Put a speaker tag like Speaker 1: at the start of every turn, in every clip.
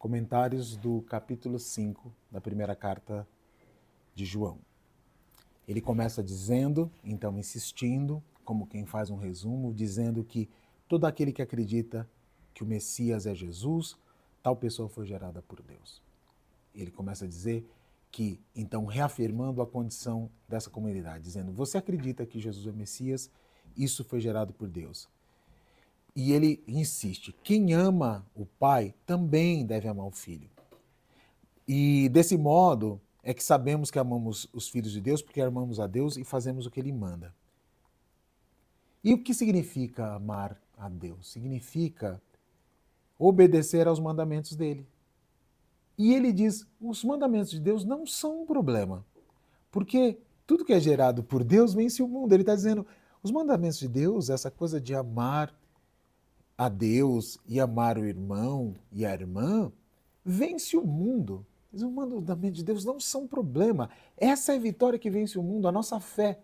Speaker 1: Comentários do capítulo 5 da primeira carta de João. Ele começa dizendo, então insistindo, como quem faz um resumo, dizendo que todo aquele que acredita que o Messias é Jesus, tal pessoa foi gerada por Deus. Ele começa a dizer que, então, reafirmando a condição dessa comunidade, dizendo, você acredita que Jesus é o Messias, isso foi gerado por Deus. E ele insiste, quem ama o Pai também deve amar o Filho. E desse modo é que sabemos que amamos os filhos de Deus, porque amamos a Deus e fazemos o que Ele manda. E o que significa amar a Deus? Significa obedecer aos mandamentos dele. E ele diz, os mandamentos de Deus não são um problema, porque tudo que é gerado por Deus vence o mundo. Ele está dizendo, os mandamentos de Deus, essa coisa de amar a Deus e amar o irmão e a irmã, vence o mundo. Os mandamentos de Deus não são problema. Essa é a vitória que vence o mundo, a nossa fé.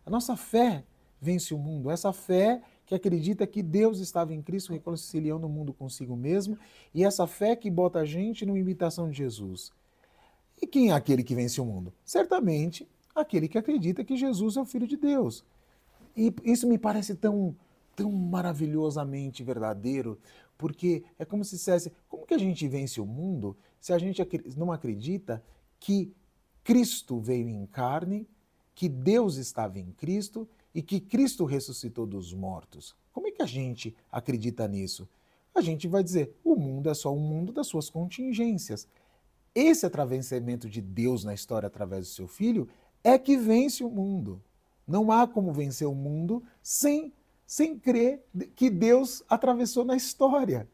Speaker 1: A nossa fé vence o mundo. Essa fé que acredita que Deus estava em Cristo reconciliando o mundo consigo mesmo, e essa fé que bota a gente numa imitação de Jesus. E quem é aquele que vence o mundo? Certamente aquele que acredita que Jesus é o Filho de Deus. E isso me parece tão maravilhosamente verdadeiro, porque é como se dissesse, como que a gente vence o mundo se a gente não acredita que Cristo veio em carne, que Deus estava em Cristo e que Cristo ressuscitou dos mortos? Como é que a gente acredita nisso? A gente vai dizer, o mundo é só um mundo das suas contingências. Esse atravessamento de Deus na história através do seu Filho é que vence o mundo. Não há como vencer o mundo sem crer que Deus atravessou na história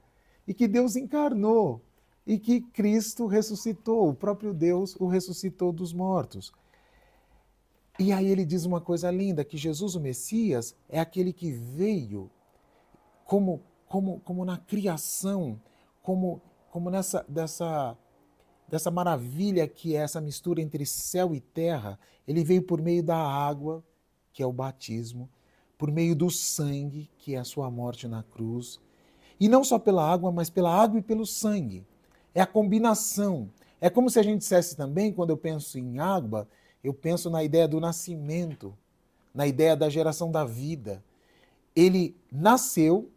Speaker 1: e que Deus encarnou e que Cristo ressuscitou, o próprio Deus o ressuscitou dos mortos. E aí ele diz uma coisa linda, que Jesus, o Messias, é aquele que veio como na criação, como dessa maravilha que é essa mistura entre céu e terra. Ele veio por meio da água, que é o batismo, por meio do sangue, que é a sua morte na cruz. E não só pela água, mas pela água e pelo sangue. É a combinação. É como se a gente dissesse também, quando eu penso em água, eu penso na ideia do nascimento, na ideia da geração da vida. Ele nasceu,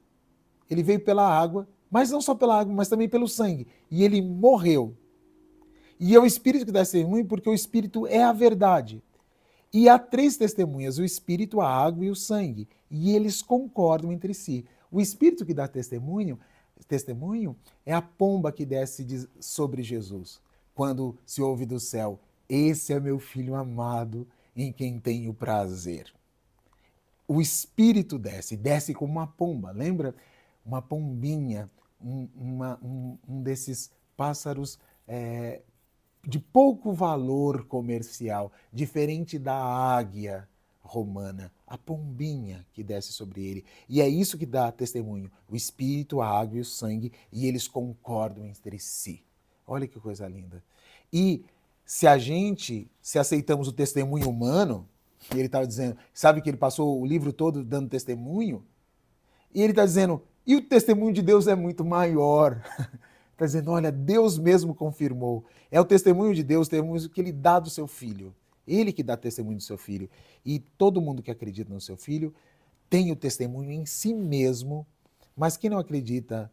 Speaker 1: ele veio pela água, mas não só pela água, mas também pelo sangue. E ele morreu. E é o Espírito que dá testemunho, porque o Espírito é a verdade. E há três testemunhas, o Espírito, a água e o sangue. E eles concordam entre si. O Espírito que dá testemunho é a pomba que desce sobre Jesus, quando se ouve do céu, esse é meu filho amado, em quem tenho prazer. O Espírito desce como uma pomba, lembra? Uma pombinha, um desses pássaros de pouco valor comercial, diferente da águia romana, a pombinha que desce sobre ele. E é isso que dá testemunho, o Espírito, a água e o sangue, e eles concordam entre si. Olha que coisa linda. E se aceitamos o testemunho humano, e ele estava dizendo, sabe que ele passou o livro todo dando testemunho? E ele está dizendo, e o testemunho de Deus é muito maior. Está dizendo, olha, Deus mesmo confirmou. É o testemunho de Deus, o testemunho que ele dá do seu filho. Ele que dá testemunho do seu filho. E todo mundo que acredita no seu filho tem o testemunho em si mesmo, mas quem não acredita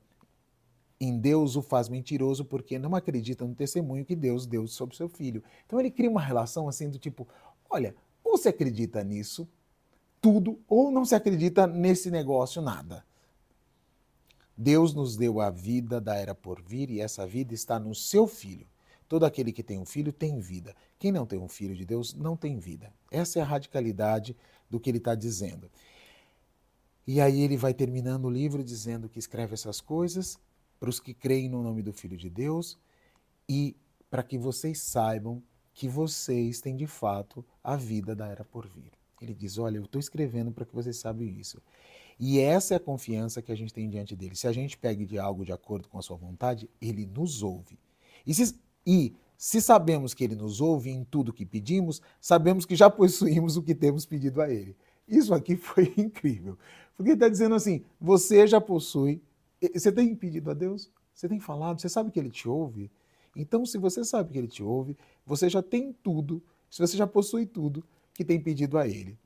Speaker 1: em Deus o faz mentiroso, porque não acredita no testemunho que Deus deu sobre o seu filho. Então ele cria uma relação assim do tipo, olha, ou você acredita nisso, tudo, ou não se acredita nesse negócio, nada. Deus nos deu a vida da era por vir e essa vida está no seu Filho. Todo aquele que tem um filho tem vida. Quem não tem um filho de Deus não tem vida. Essa é a radicalidade do que ele está dizendo. E aí ele vai terminando o livro dizendo que escreve essas coisas para os que creem no nome do Filho de Deus e para que vocês saibam que vocês têm de fato a vida da era por vir. Ele diz, olha, eu estou escrevendo para que vocês saibam isso. E essa é a confiança que a gente tem diante dele. Se a gente pega de algo de acordo com a sua vontade, ele nos ouve. E se sabemos que ele nos ouve em tudo que pedimos, sabemos que já possuímos o que temos pedido a ele. Isso aqui foi incrível. Porque ele está dizendo assim, você já possui. Você tem pedido a Deus? Você tem falado, você sabe que ele te ouve? Então, se você sabe que ele te ouve, você já tem tudo, se você já possui tudo que tem pedido a ele.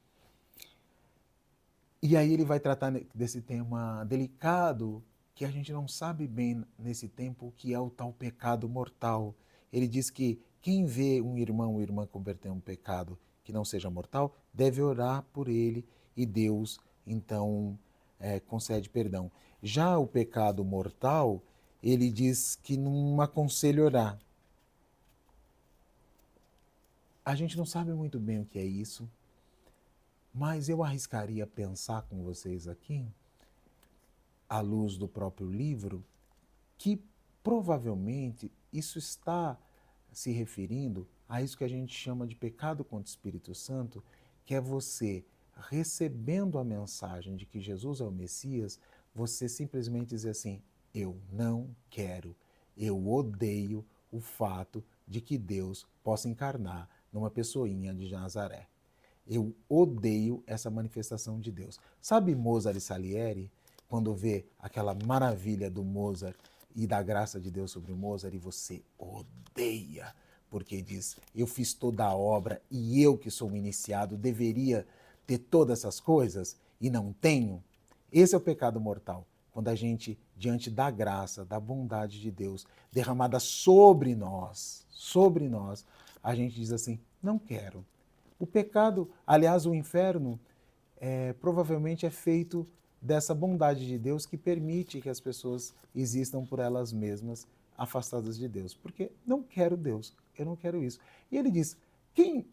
Speaker 1: E aí ele vai tratar desse tema delicado, que a gente não sabe bem nesse tempo, que é o tal pecado mortal. Ele diz que quem vê um irmão ou irmã cometer um pecado que não seja mortal, deve orar por ele e Deus, então, concede perdão. Já o pecado mortal, ele diz que não aconselha orar. A gente não sabe muito bem o que é isso, mas eu arriscaria pensar com vocês aqui, à luz do próprio livro, que provavelmente isso está se referindo a isso que a gente chama de pecado contra o Espírito Santo, que é você recebendo a mensagem de que Jesus é o Messias, você simplesmente dizer assim: eu não quero, eu odeio o fato de que Deus possa encarnar numa pessoinha de Nazaré. Eu odeio essa manifestação de Deus. Sabe Mozart e Salieri? Quando vê aquela maravilha do Mozart e da graça de Deus sobre o Mozart e você odeia, porque diz, eu fiz toda a obra e eu que sou um iniciado deveria ter todas essas coisas e não tenho. Esse é o pecado mortal, quando a gente, diante da graça, da bondade de Deus derramada sobre nós, a gente diz assim, não quero. O pecado, aliás, o inferno, provavelmente é feito dessa bondade de Deus que permite que as pessoas existam por elas mesmas, afastadas de Deus. Porque não quero Deus, eu não quero isso. E ele diz, quem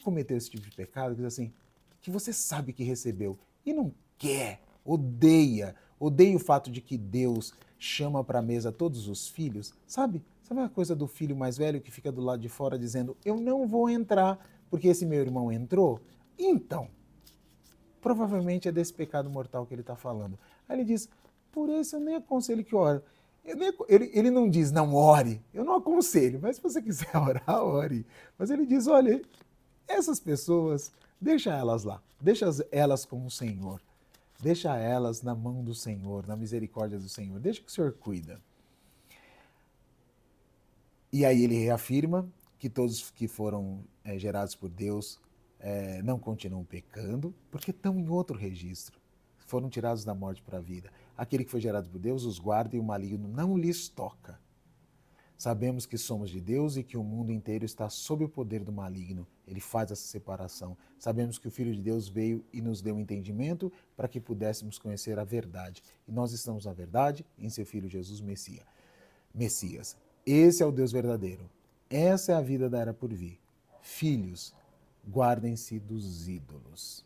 Speaker 1: cometeu esse tipo de pecado, diz assim, que você sabe que recebeu e não quer, odeia o fato de que Deus chama para a mesa todos os filhos, sabe? Sabe a coisa do filho mais velho que fica do lado de fora dizendo, eu não vou entrar porque esse meu irmão entrou? Então, provavelmente é desse pecado mortal que ele está falando. Aí ele diz, por isso eu nem aconselho que ore. Ele não diz, não ore, eu não aconselho, mas se você quiser orar, ore. Mas ele diz, olha, essas pessoas, deixa elas lá, deixa elas com o Senhor, deixa elas na mão do Senhor, na misericórdia do Senhor, deixa que o Senhor cuida. E aí ele reafirma que todos que foram gerados por Deus não continuam pecando, porque estão em outro registro. Foram tirados da morte para a vida. Aquele que foi gerado por Deus os guarda e o maligno não lhes toca. Sabemos que somos de Deus e que o mundo inteiro está sob o poder do maligno. Ele faz essa separação. Sabemos que o Filho de Deus veio e nos deu entendimento para que pudéssemos conhecer a verdade. E nós estamos na verdade em seu Filho Jesus Messias. Esse é o Deus verdadeiro. Essa é a vida da era por vir. Filhos, guardem-se dos ídolos.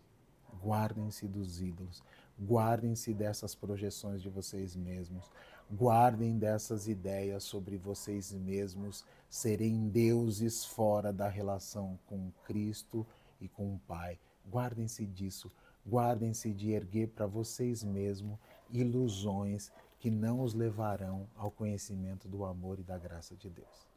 Speaker 1: Guardem-se dos ídolos. Guardem-se dessas projeções de vocês mesmos. Guardem dessas ideias sobre vocês mesmos serem deuses fora da relação com Cristo e com o Pai. Guardem-se disso. Guardem-se de erguer para vocês mesmos ilusões que não os levarão ao conhecimento do amor e da graça de Deus.